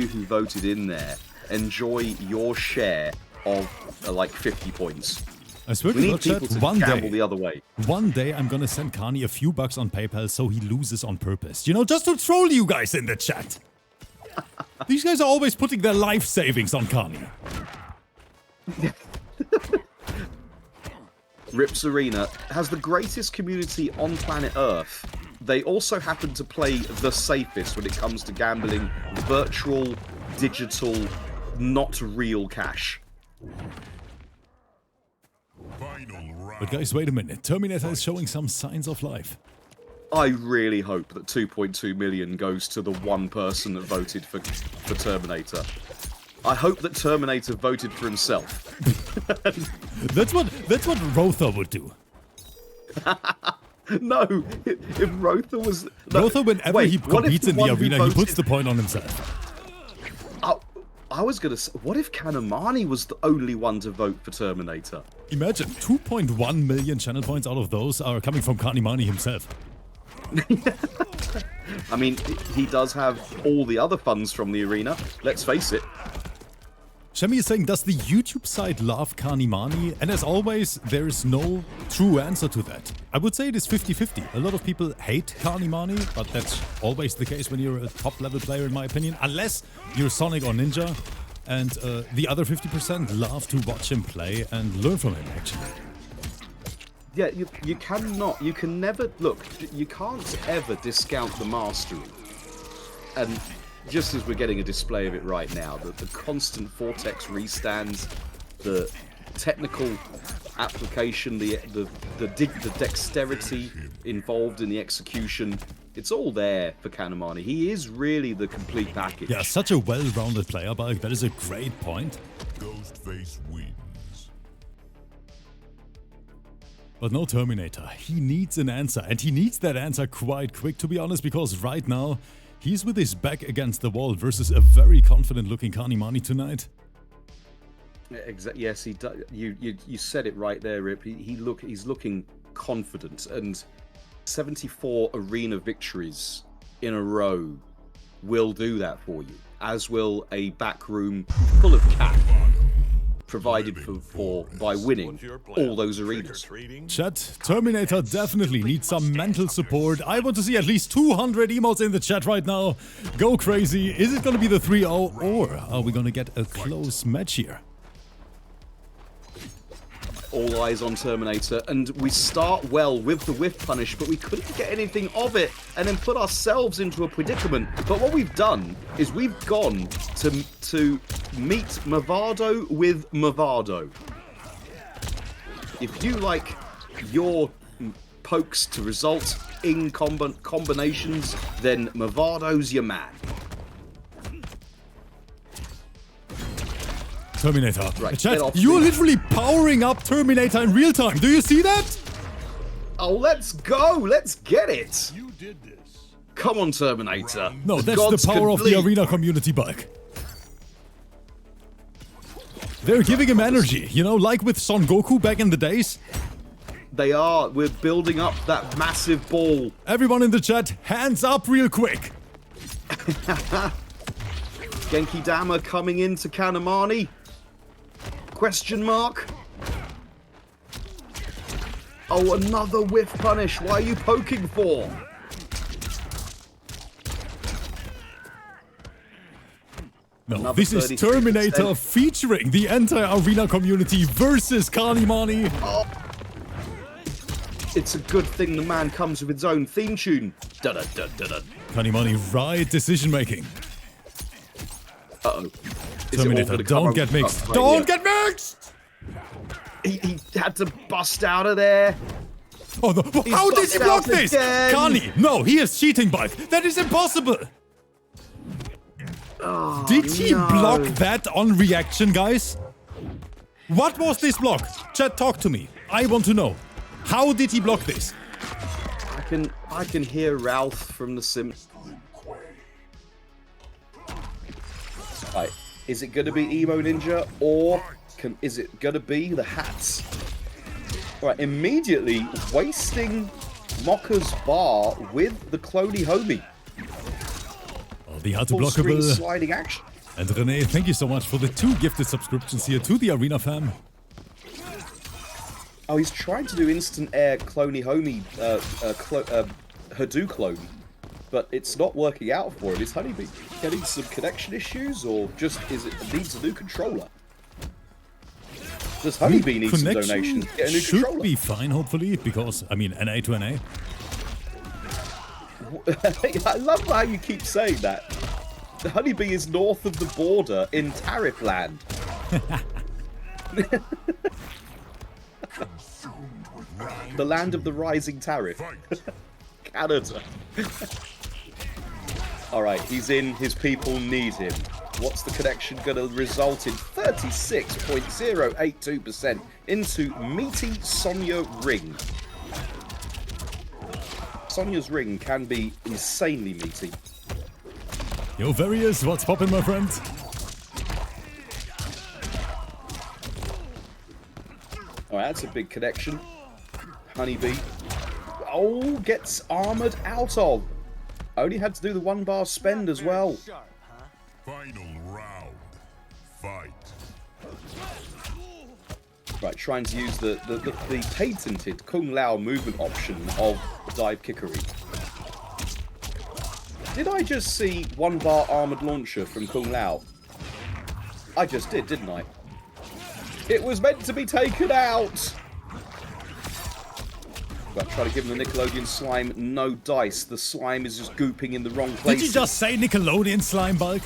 who voted in there enjoy your share of like 50 points. I swear We to need God, chat, people to one gamble day, the other way. one day I'm gonna send Kani a few bucks on PayPal so he loses on purpose. You know, just to troll you guys in the chat. These guys are always putting their life savings on Kani. Rips Arena has the greatest community on planet Earth. They also happen to play the safest when it comes to gambling virtual, digital, not real cash. But guys, wait a minute. Terminator is showing some signs of life. I really hope that 2.2 million goes to the one person that voted for Terminator. I hope that Terminator voted for himself. That's what Rotha would do. No, if Rotha was... No, Rotha, whenever wait, he what if competes in the one who arena, he voted- puts the point on himself. I was going to say, what if Kanimani was the only one to vote for Terminator? Imagine 2.1 million channel points out of those are coming from Kanimani himself. I mean, he does have all the other funds from the arena, let's face it. Shemi is saying, does the YouTube side love Kanimani? And as always, there is no true answer to that. I would say it is 50-50. A lot of people hate Kanimani, but that's always the case when you're a top level player in my opinion. Unless you're Sonic or Ninja. And the other 50% love to watch him play and learn from him actually. Yeah, you can never, look, you can't ever discount the mastery. And just as we're getting a display of it right now, the constant vortex restands, the technical application, the dexterity involved in the execution, it's all there for Kanimani. He is really the complete package. Yeah, such a well-rounded player, Balk. That is a great point. Ghostface wins. But no Terminator. He needs an answer, and he needs that answer quite quick, to be honest, because right now, he's with his back against the wall versus a very confident-looking Kanimani tonight. Exactly. Yes, he does. You said it right there, Rip. He's looking confident, and 74 arena victories in a row will do that for you, as will a back room full of cash provided for by winning all those arenas. Chat, Terminator definitely needs some mental support. I want to see at least 200 emotes in the chat right now. Go crazy. Is it going to be the 3-0 or are we going to get a close match here? All eyes on Terminator, and we start well with the whiff punish, but we couldn't get anything of it and then put ourselves into a predicament. But what we've done is we've gone to meet Mavado with Mavado. If you like your pokes to result in combinations, then Mavado's your man. Terminator. Right, Chat, you're literally powering up Terminator in real time. Do you see that? Oh, let's go. Let's get it. You did this. Come on, Terminator. No, that's Gods the power of the complete. arena community, Balk. They're giving him energy, you know, like with Son Goku back in the days. They are. We're building up that massive ball. Everyone in the chat, hands up real quick. Genki Dama coming into Kanimani. Question mark. Oh, another whiff punish. Why are you poking for? No, Another this is 33%. Terminator featuring the entire arena community versus Kanimani. Oh. It's a good thing the man comes with his own theme tune. Da-da-da-da-da. Kanimani, right decision making. Uh-oh. Terminator, don't get mixed. Don't get mixed! He had to bust out of there. Oh no, how did he busted block out this? again. Kani, no, he is cheating, Balk. That is impossible. Oh, Did he no. block that on reaction, guys? What was this block? Chat, talk to me. I want to know. How did he block this? I can hear Ralph from The Sims. Right, is it gonna be Emo Ninja or is it gonna be the hats? Right, immediately wasting Mokker's bar with the cloney homie. Oh, the hard to Full screen blockable. sliding action. And Renee, thank you so much for the 2 gifted subscriptions here to the Arena fam. Oh, he's trying to do instant air cloney homie Hadou clone, but it's not working out for him. Is Honeybee getting some connection issues, or just needs a new controller? Does Honeybee need some donations? Get a new should controller. be fine, hopefully, because, I mean, NA to NA. I love how you keep saying that. The Honeybee is north of the border in Tariff Land. The land of the rising tariff. Canada. Alright, he's in. His people need him. What's the connection going to result in? 36.082% into meaty Sonya Ring. Sonya's ring can be insanely meaty. Yo, Various, what's poppin', my friend? Alright, that's a big connection. Honeybee. Oh, gets armoured out of. Only had to do the 1 bar spend as well. Final round. Fight. Right, trying to use the patented Kung Lao movement option of dive kickery. Did I just see 1 bar armoured launcher from Kung Lao? I just did, didn't I? It was meant to be taken out! Right, try to give him the Nickelodeon slime. No dice. The slime is just gooping in the wrong place. Did you just say Nickelodeon slime, Bulk?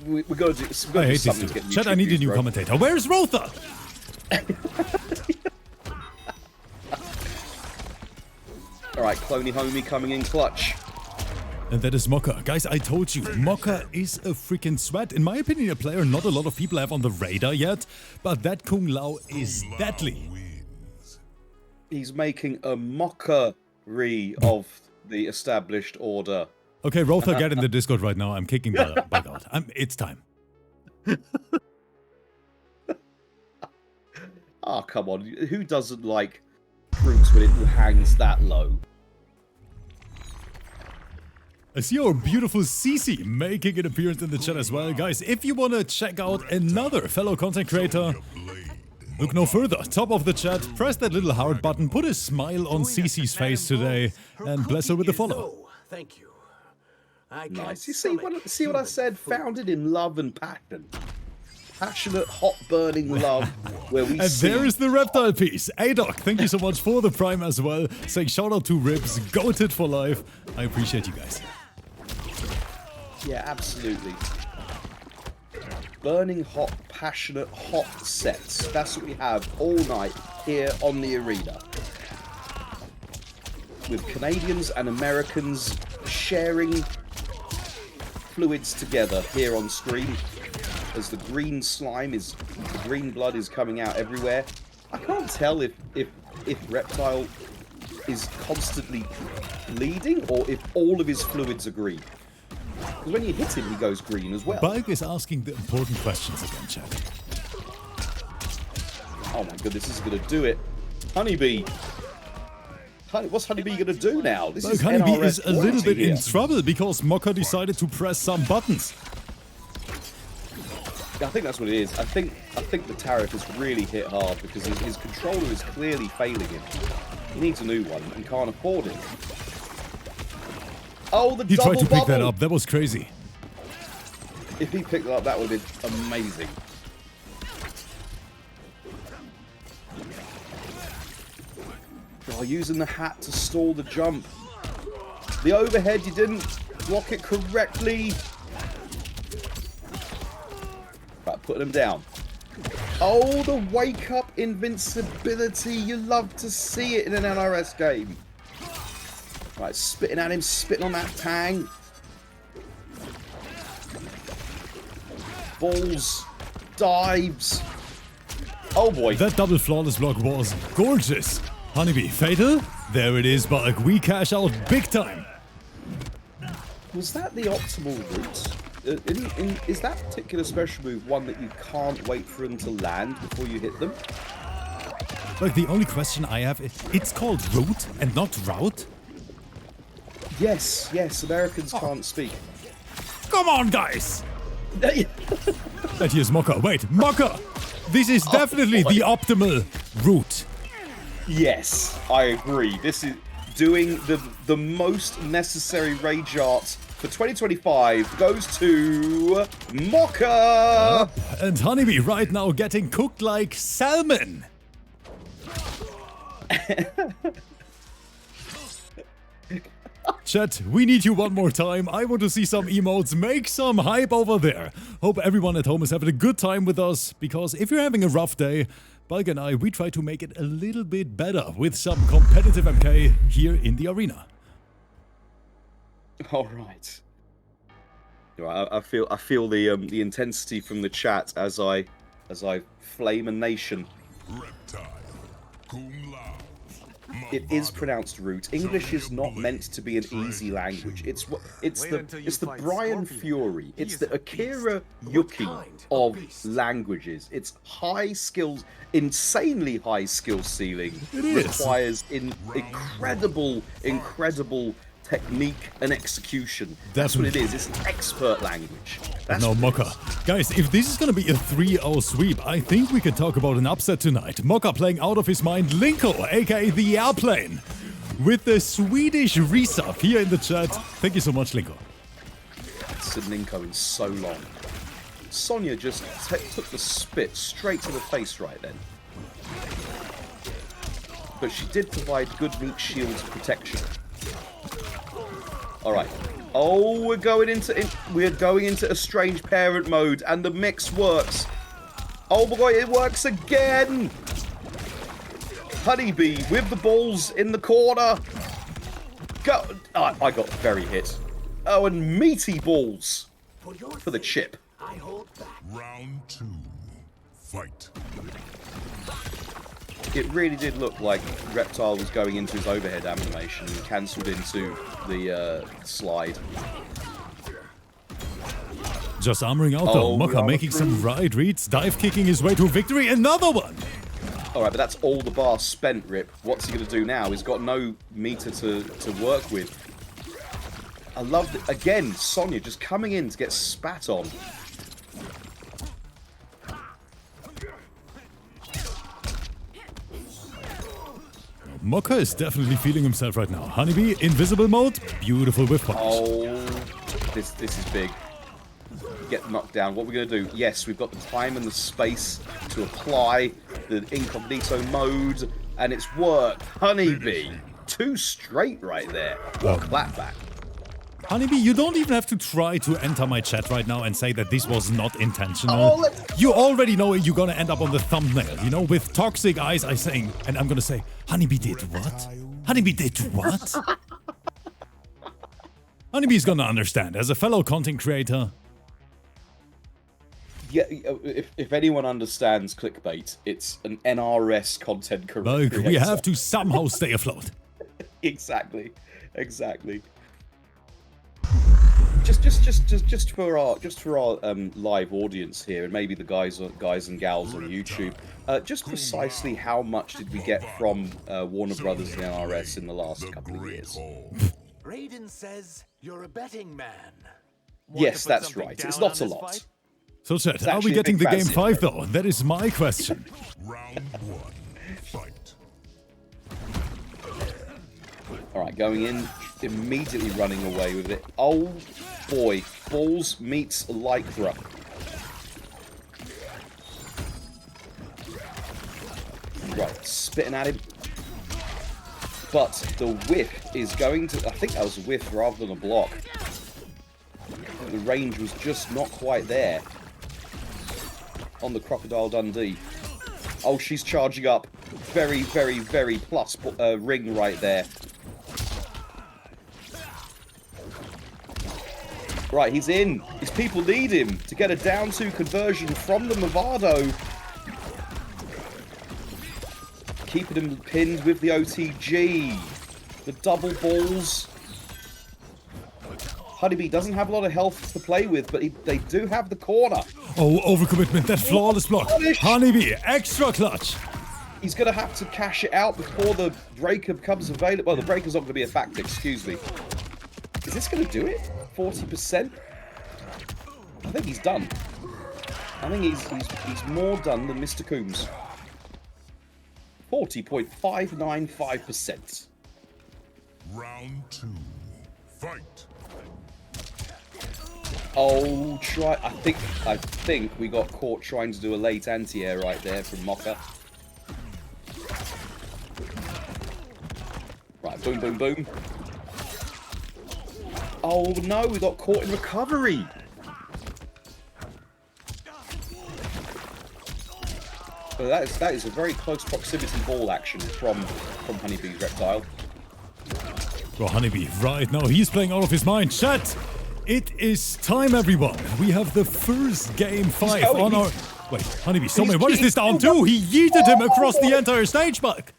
We got to do I hate this dude. Chat, I need a new commentator. Where's Rotha? Alright, Cloney Homie coming in clutch. And that is MOKKER. Guys, I told you, MOKKER is a freaking sweat. In my opinion, a player not a lot of people have on the radar yet, but that Kung Lao is deadly. He's making a mockery of the established order. Okay, Rotha, get in the Discord right now. I'm kicking Bug out. It's time. Oh, come on. Who doesn't like fruits when it hangs that low? I see our beautiful Cece making an appearance in the chat as well. Guys, if you want to check out another fellow content creator, look no further. Top of the chat, press that little heart button, put a smile on Cece's face today, and bless her with a follow. Thank you. Nice. You see what I said? Founded in love and passion. Passionate, hot, burning love, where we And see... there is the reptile piece. Adoc, thank you so much for the prime as well. Saying shout out to Ribs, goated for life. I appreciate you guys. Yeah, absolutely. Burning hot, passionate, hot sets. That's what we have all night here on the arena. With Canadians and Americans sharing fluids together here on screen. As the green slime is, the green blood is coming out everywhere. I can't tell if Reptile is constantly bleeding or if all of his fluids are green. Because when you hit him, he goes green as well. Bulk is asking the important questions again, chat. Oh my god, this is going to do it. Honeybee. What's Honeybee going to do now? This is Honeybee NRS is a little bit here. in trouble because MOKKER decided to press some buttons. I think that's what it is. I think the tariff has really hit hard because his controller is clearly failing him. He needs a new one and can't afford it. Oh, the He double tried to pick that bubble. up. That was crazy. If he picked that up, that would have been amazing. Oh, using the hat to stall the jump. The overhead, you didn't block it correctly. Right, putting him down. Oh, the wake up invincibility. You love to see it in an NRS game. Right, spitting at him, spitting on that tang. Balls, dives. Oh boy. That double flawless block was gorgeous. Honeybee, fatal? There it is, but we cash out big time. Was that the optimal route? Is that particular special move one that you can't wait for them to land before you hit them? Like, the only question I have is, it's called route and not route? Yes, Americans can't speak. Come on, guys! That here's MOKKER. Wait, MOKKER! This is definitely the optimal route. Yes, I agree. This is doing the most necessary rage art for 2025 goes to MOKKER! And Honeybee right now getting cooked like salmon. Chat, we need you one more time. I want to see some emotes. Make some hype over there. Hope everyone at home is having a good time with us, because if you're having a rough day, Bulk and I, we try to make it a little bit better with some competitive MK here in the arena. Alright. I feel the intensity from the chat as I flame a nation. Reptile. Cum laude. It is pronounced root. English is not meant to be an easy language. It's the Brian Fury. It's the Akira Yuki of languages. It's high skills, insanely high skill ceiling. Requires incredible technique and execution. That's what it is. It's an expert language. No, Mokker. Guys, if this is gonna be a 3-0 sweep, I think we can talk about an upset tonight. Mokker playing out of his mind. Linko, aka the airplane, with the Swedish resub here in the chat. Thank you so much, Linko. It's Linko in so long. Sonya just took the spit straight to the face right then. But she did provide good meat shield protection. All right. Oh, we're going into a strange parent mode, and the mix works. Oh my god, it works again! Honeybee with the balls in the corner. Go! Oh, I got very hit. Oh, and meaty balls for the chip. Round 2. Fight. It really did look like Reptile was going into his overhead animation and cancelled into the slide. Just armoring out though. Mokker making some right reads, dive kicking his way to victory. Another one! Alright, but that's all the bar spent, Rip. What's he going to do now? He's got no meter to work with. I love it. Again, Sonya just coming in to get spat on. Mokker is definitely feeling himself right now. Honeybee, invisible mode, beautiful whiff punch. Oh, this is big. Get knocked down. What we're going to do? Yes, we've got the time and the space to apply the incognito mode, and it's worked. Honeybee, 2 straight right there. What clapback. Honeybee, you don't even have to try to enter my chat right now and say that this was not intentional. You already know you're gonna end up on the thumbnail, you know, with toxic eyes I saying, and I'm gonna say, Honeybee did what? Honeybee did what? Honeybee's gonna understand, as a fellow content creator. Yeah, if anyone understands clickbait, it's an NRS content creator. We have to somehow stay afloat. Exactly. Just for our live audience here, and maybe the guys and gals on YouTube, just precisely how much did we get from Warner Brothers and NRS in the last couple of years? Raiden says you're a betting man. Yes, that's right. It's not a lot. So chat, are we getting the game 5 though? That is my question. Round 1. Fight. Alright, going in, immediately running away with it. Oh boy, balls meets lycra. Right, spitting at him. But the whiff is going to... I think that was a whiff rather than a block. The range was just not quite there on the Crocodile Dundee. Oh, she's charging up. Very, very, very plus ring right there. Right, he's in. His people need him to get a down 2 conversion from the Movado. Keeping him pinned with the OTG. The double balls. Honeybee doesn't have a lot of health to play with, but they do have the corner. Oh, overcommitment, that flawless block. Honeybee, extra clutch. He's going to have to cash it out before the breaker becomes available. Well, the breaker's not going to be a factor, excuse me. Is this going to do it? 40%? I think he's done. I think he's more done than Mr. Coombs. 40.595%. Round 2. Fight. Oh, I think we got caught trying to do a late anti-air right there from Mokker. Right, boom, boom, boom. Oh no, we got caught in recovery. So that is a very close proximity ball action from Honeybee's Reptile. Well, Honeybee, right now he's playing out of his mind. Chat, It is time, everyone. We have the first game 5 on our... Wait, Honeybee, Soulmate, what is this down to? He yeeted him across the entire stage, Buck.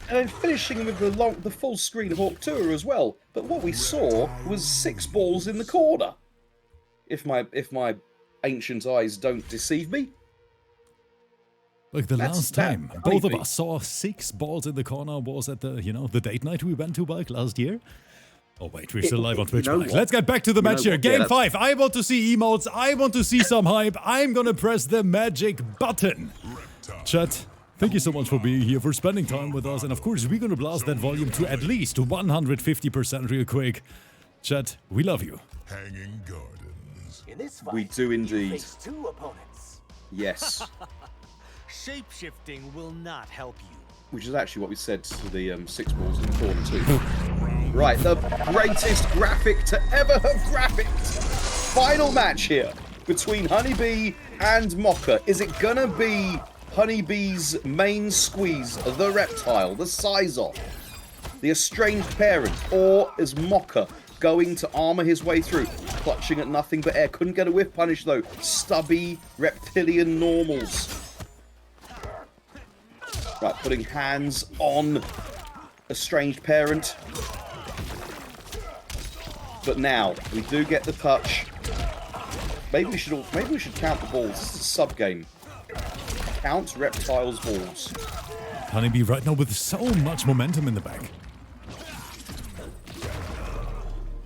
And then finishing with the full screen of Hawk Tour as well. But what we saw was 6 balls in the corner. If my ancient eyes don't deceive me. Like the last time both of us saw 6 balls in the corner was at the, the date night we went to, Buck, last year. Oh wait, we're still live on Twitch. Let's get back to the match here. Game 5. I want to see emotes. I want to see some hype. I'm gonna press the magic button. Chat, thank you so much for being here, for spending time with us. And of course, we're gonna blast that volume to at least 150% real quick. Chat, we love you. Hanging Gardens. In this fight, We do indeed. you face 2 opponents. Yes. Shapeshifting will not help you. Which is actually what we said to the 6 balls in the corner too. Right, the greatest graphic to ever have graphics. Final match here between Honeybee and MOKKER. Is it gonna be Honeybee's main squeeze, the reptile, the SINSOH, the estranged parent, or is MOKKER going to armor his way through, clutching at nothing but air? Couldn't get a whiff punish though. Stubby reptilian normals. Right, putting hands on estranged parent. But now we do get the touch. Maybe we should count the balls. This is a sub game. Count reptiles' balls. Honeybee right now with so much momentum in the back.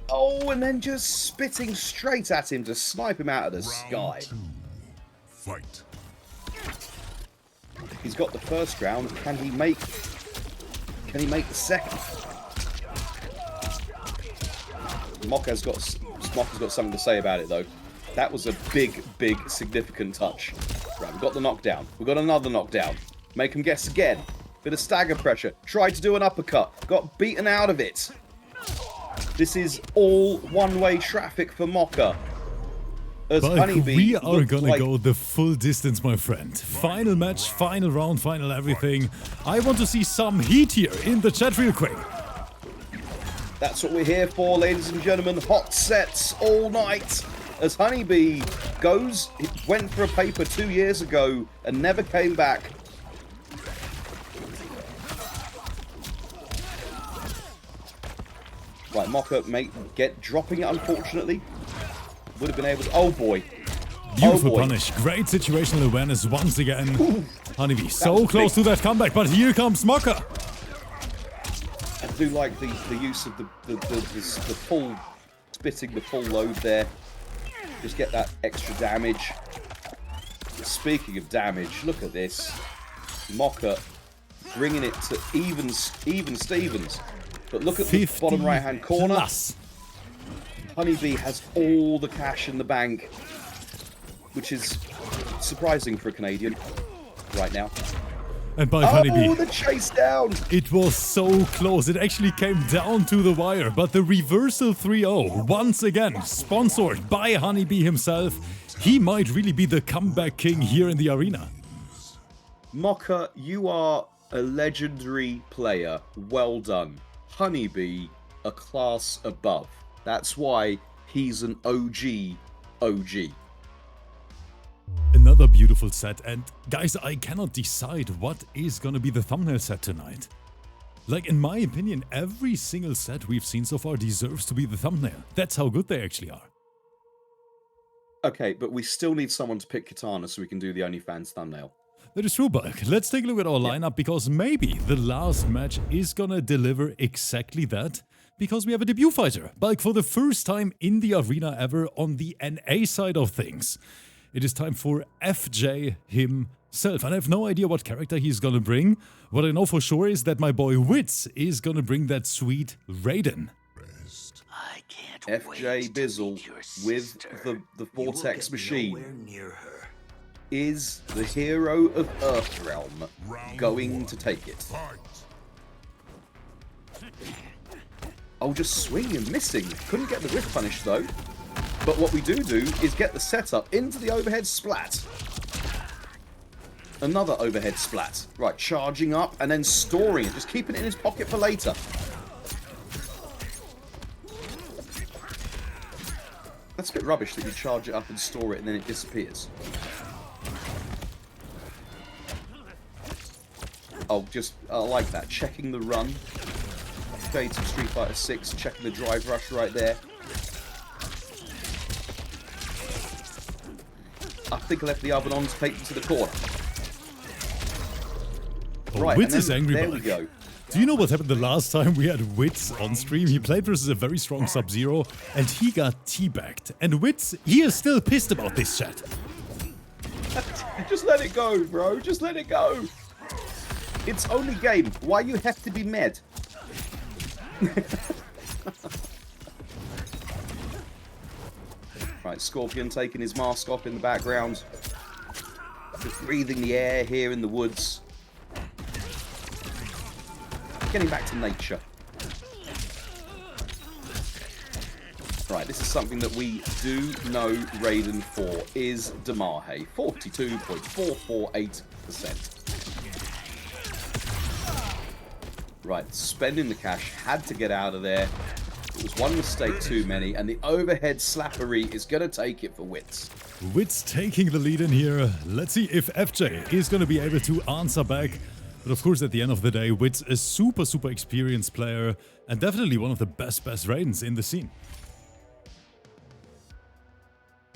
Oh, and then just spitting straight at him to snipe him out of the sky. Round 2. Fight. He's got the first round. Can he make the second? Mokker's got something to say about it though. That was a big, significant touch. Right, we've got the knockdown. We've got another knockdown. Make him guess again. Bit of stagger pressure. Tried to do an uppercut. Got beaten out of it. This is all one-way traffic for MOKKER. As Honeybee we are gonna go the full distance, my friend. Final match, final round, final everything. I want to see some heat here in the chat real quick. That's what we're here for, ladies and gentlemen. Hot sets all night. As Honeybee went for a paper 2 years ago and never came back. Right, MOKKER dropping it, unfortunately. Would have been able to... Oh, boy. Beautiful punish. Great situational awareness once again. Ooh, Honeybee so close to that comeback, but here comes MOKKER. I do like the use of the full... spitting the full load there. Just get that extra damage. Speaking of damage, look at this. MOKKER bringing it to even Stevens. But look at the bottom right-hand corner. Plus. Honeybee has all the cash in the bank, which is surprising for a Canadian right now. And by Honeybee. Oh, the chase down! It was so close. It actually came down to the wire. But the reversal 3-0, once again, sponsored by Honeybee himself. He might really be the comeback king here in the arena. MOKKER, you are a legendary player. Well done. Honeybee, a class above. That's why he's an OG. Another beautiful set, and guys, I cannot decide what is gonna be the thumbnail set tonight. Like, in my opinion, every single set we've seen so far deserves to be the thumbnail. That's how good they actually are. Okay, but we still need someone to pick Katana so we can do the OnlyFans thumbnail. That is true, Buck. Let's take a look at our lineup, because maybe the last match is gonna deliver exactly that. Because we have a debut fighter, Bulk, for the first time in the arena ever on the NA side of things. It is time for FJAY himself, and I have no idea what character he's gonna bring. What I know for sure is that my boy Wits is gonna bring that sweet Raiden. I can't FJAY Bizzle with the Vortex machine is the hero of Earthrealm going to take it. Oh, just swinging and missing. Couldn't get the whiff punish though. But what we do is get the setup into the overhead splat. Another overhead splat. Right, charging up and then storing it. Just keeping it in his pocket for later. That's a bit rubbish that you charge it up and store it and then it disappears. Oh, I like that. Checking the run. Fade to Street Fighter 6, checking the drive rush right there. I think I left the oven on to take them to the corner. Oh, Right, Wits and is then, angry. there we go. Do you know what happened the last time we had Wits on stream? He played versus a very strong Sub-Zero and he got teabagged. And Wits, he is still pissed about this, chat. Just let it go, bro. Just let it go. It's only game. Why you have to be mad? Right, Scorpion taking his mask off in the background. Just breathing the air here in the woods. Getting back to nature. Right, this is something that we do know Raiden for, is Damahe. 42.448%. Right, spending the cash, had to get out of there. It was one mistake too many, and the overhead slappery is going to take it for Wits. Wits taking the lead in here. Let's see if FJ is going to be able to answer back. But of course, at the end of the day, Wits is super experienced player and definitely one of the best Raidens in the scene.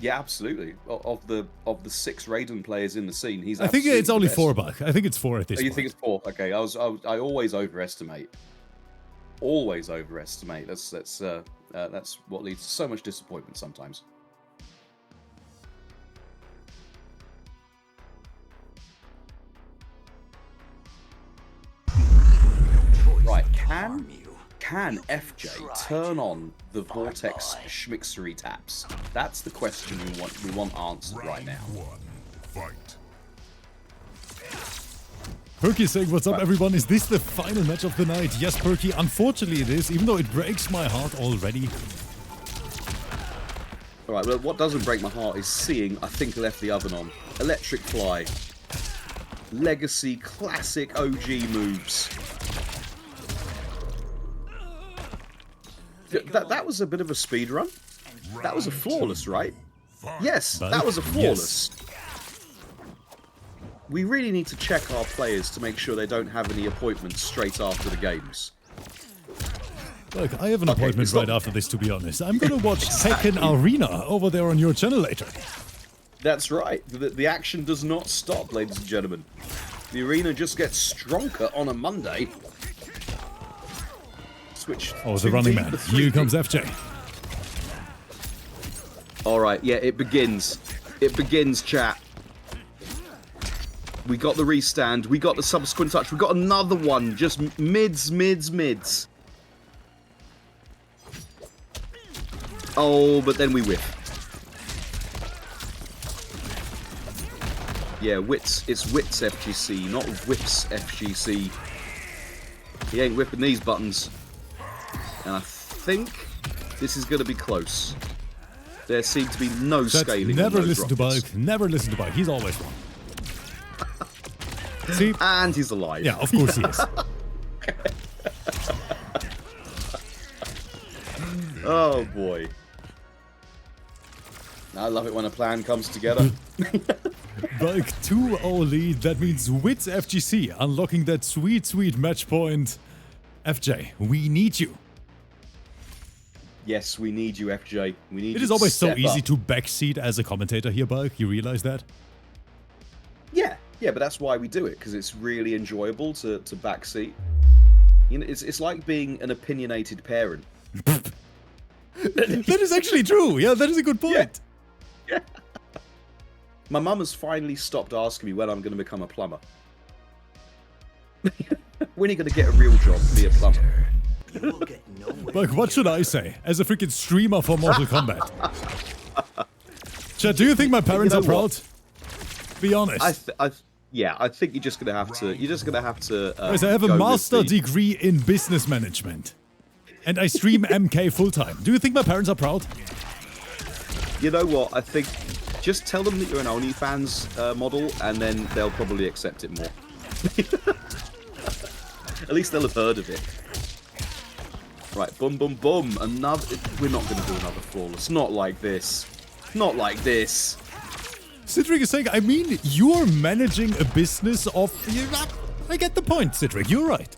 Yeah, absolutely. Of the 6 Raiden players in the scene, he's. I think it's only the best. 4, Buck. I think it's 4 at this point. You think it's 4? Okay, I always overestimate. Always overestimate. That's what leads to so much disappointment sometimes. Right, can FJ turn on the Vortex Schmixery taps? That's the question we want answered right now. Fight. Perky is saying, what's up everyone? Is this the final match of the night? Yes, Perky, unfortunately it is, even though it breaks my heart already. Alright, well, what doesn't break my heart is seeing, I think I left the oven on, Electric Fly. Legacy, classic OG moves. That was a bit of a speed run. That was a flawless, right? Yes, that was a flawless. Yes. We really need to check our players to make sure they don't have any appointments straight after the games. Look, I have an appointment right after this, to be honest. I'm going to watch Tekken Arena over there on your channel later. That's right. The action does not stop, ladies and gentlemen. The arena just gets stronger on a Monday. Switch. Oh, the running man. Here comes FJ. Alright, yeah, it begins. It begins, chat. We got the restand. We got the subsequent touch. We got another one. Just mids. Oh, but then we whip. Yeah, Wits. It's Wits FGC, not Whips FGC. He ain't whipping these buttons. And I think this is going to be close. There seemed to be no scaling. Never listen to Bulk. Never listen to Bulk. He's always wrong. See? And he's alive. Yeah, of course he is. Oh boy. I love it when a plan comes together. Bulk 2-0 lead. That means Wits FGC unlocking that sweet match point. FJ, we need you. Yes, we need you, FJ. We need you. It is always so easy to backseat as a commentator here, Bulk. You realize that? Yeah, but that's why we do it, because it's really enjoyable to backseat. You know, it's like being an opinionated parent. That is actually true. Yeah, that is a good point. Yeah. My mum has finally stopped asking me when I'm going to become a plumber. When are you going to get a real job to be a plumber? Like, what should I say as a freaking streamer for Mortal Kombat? Chat, do you think my parents are proud? Be honest. I think you're just gonna have to. Guys, I have a master degree in business management, and I stream MK full time. Do you think my parents are proud? You know what? I think just tell them that you're an OnlyFans model, and then they'll probably accept it more. At least they'll have heard of it. Right, boom, boom, boom. Another. We're not going to do another flawless. Not like this. Not like this. Citric is saying, I mean, you're managing a business of... I get the point, Citric. You're right.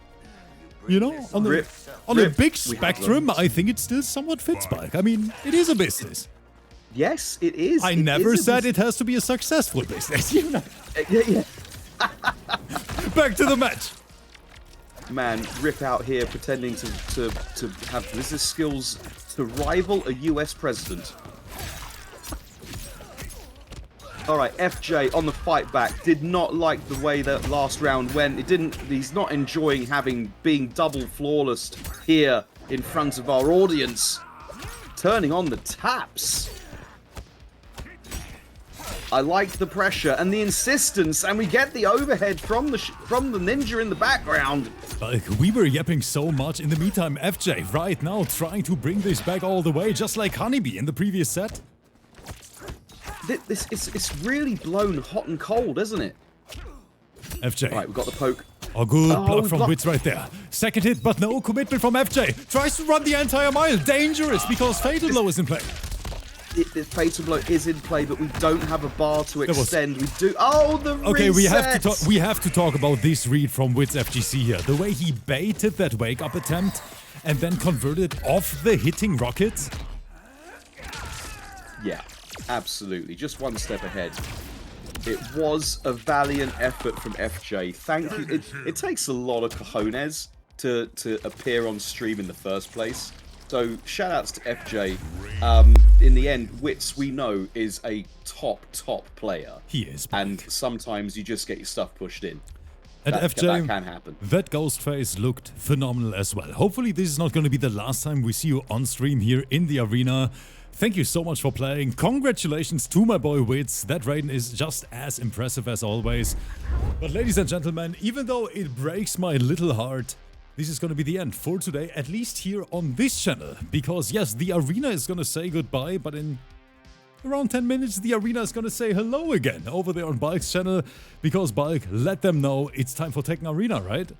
You know, on a big spectrum, I think it still somewhat fits, Bulk. I mean, it is a business. Yes, it is. I never said it has to be a successful business. You know? Yeah. Back to the match. Man, Rip out here pretending to have business skills to rival a US president. Alright, FJ on the fight back. Did not like the way that last round went. He's not enjoying being double flawless here in front of our audience. Turning on the taps. I like the pressure and the insistence, and we get the overhead from the ninja in the background. Bulk, we were yapping so much. In the meantime, FJ right now trying to bring this back all the way, just like HONEYBEE in the previous set. It's really blown hot and cold, isn't it? FJ. Right, we got the poke. Oh, good block from Wits right there. Second hit, but no commitment from FJ. Tries to run the entire mile. Dangerous, because Fatal Blow is in play. The Fatal Blow is in play, but we don't have a bar to extend. We do. Oh, the reset! Okay, we have to talk about this read from Wits FGC here. The way he baited that wake-up attempt and then converted off the hitting rockets. Yeah, absolutely. Just one step ahead. It was a valiant effort from FJ. Thank you. It takes a lot of cojones to appear on stream in the first place. So, shout-outs to FJ. In the end, Wits, we know, is a top player. He is. And sometimes you just get your stuff pushed in. And FJ, that can happen. That Ghostface looked phenomenal as well. Hopefully this is not going to be the last time we see you on stream here in the arena. Thank you so much for playing. Congratulations to my boy Wits. That Raiden is just as impressive as always. But ladies and gentlemen, even though it breaks my little heart, this is going to be the end for today, at least here on this channel. Because yes, the arena is going to say goodbye, but in around 10 minutes, the arena is going to say hello again over there on Bulk's channel. Because Bulk, let them know it's time for Tekken Arena, right?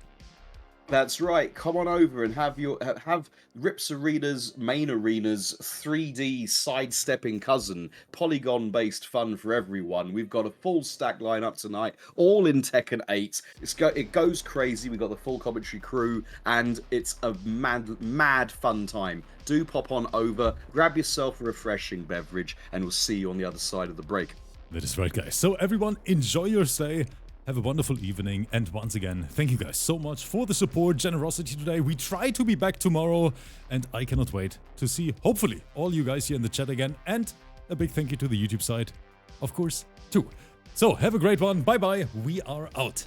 That's right. Come on over and have Rips Arena's main arena's 3D sidestepping cousin, polygon-based fun for everyone. We've got a full stack lineup tonight, all in Tekken 8. It goes crazy. We've got the full commentary crew, and it's a mad fun time. Do pop on over, grab yourself a refreshing beverage, and we'll see you on the other side of the break. That is right, guys. So everyone, enjoy your stay. Have a wonderful evening, and once again, thank you guys so much for the support, generosity today. We try to be back tomorrow, and I cannot wait to see, hopefully, all you guys here in the chat again, and a big thank you to the YouTube side, of course, too. So, have a great one. Bye-bye. We are out.